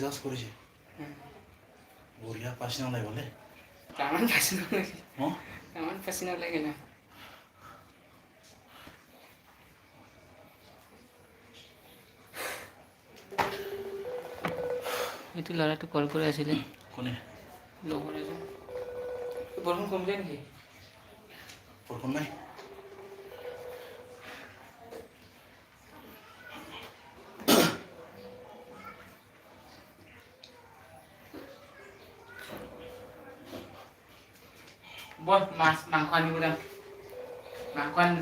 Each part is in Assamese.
জাজ কৰিছে বঢ়িয়া পাচিনা ওলাই গ'লে কামান পাচিনা ওলাই অঁ কামান পাচিনা ওলাই গ'লে এইটো ল'ৰাটো কল কৰি আছিলে কোনে লগৰ এজন বৰষুণ কমিলে নেকি বৰষুণ নাই বল মাছ মাংস আনিব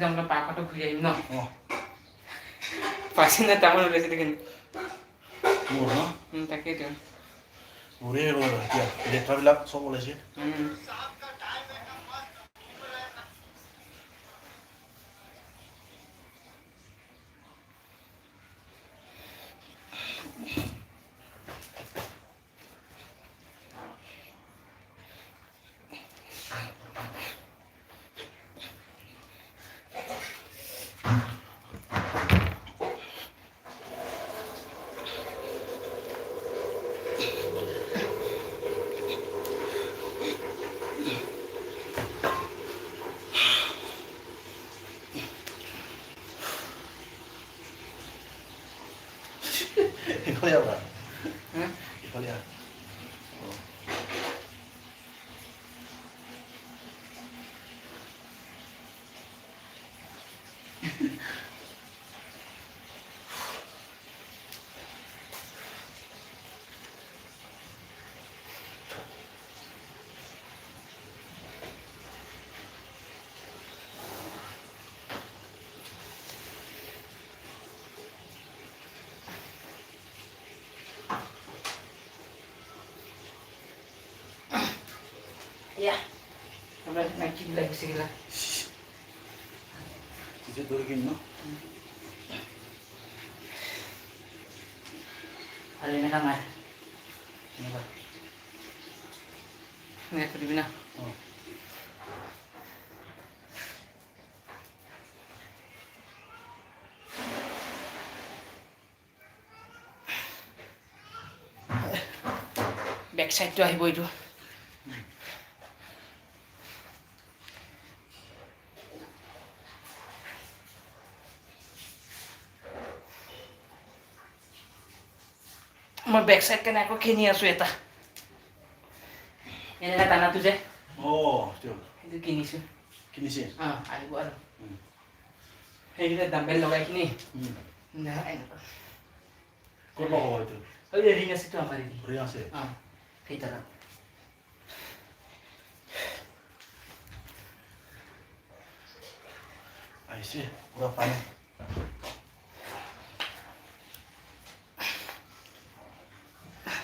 যাম পাৰ্কতো ঘূৰি আহিম ন অঁ পাচিনা তামোল ওলাইছে দেখোন মোৰ ন তাকেইতো বঢ়িয়া গ'ল এতিয়া লেতেৰাবিলাক চব ওলাইছে ইফালে যাবা ইফালে যা Ya, আমরা নাকি লাগছে গেলা কিছু ধরে কিন না আরে না কামার না করবি না ব্যাক সাইডটো আহিব এইটো মই বেক সাইড কেনে আকৌ কিনি আছো এটা এনেকা দানাটো যে সেইটো কিনিছো কিনিছে আহিব আৰু সেইকেইটা ডাম্বেল লগাই কিনি ক'ত লগাব এইটো ওই যে রিং আছে তো আমার রিং আছে সেইটা না আহিছে পুৰা পানী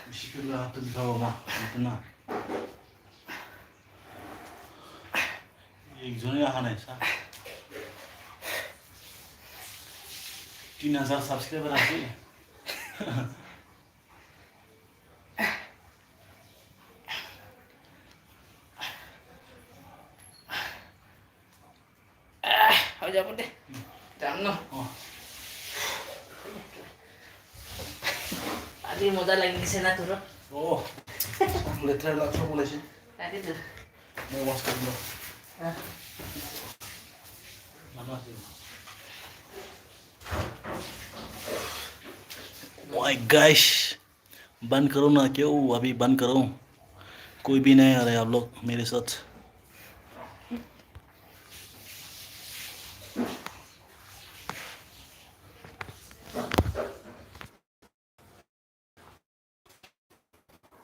বেছিকৈ লোৱা হাতত বিষাব মা এইটো না একজনেই অহা নাই চা 3000 সাবস্ক্রাইবার আছে হৈ যাব দে যাম ন আজি মজা লাগিছে না তোৰ লেতেৰাবিলাক চব ওলাইছে তাকেতো মই ৱাছ কৰি দিওঁ মানুহ আছে Why guys बंद करो ना क्यों अभी बंद करो कोई भी नहीं आ रहे आप लोग मेरे साथ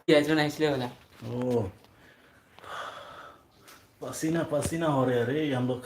एजन आइसले होला ओ पसीना पसीना हो रहे हैं रे हम लोग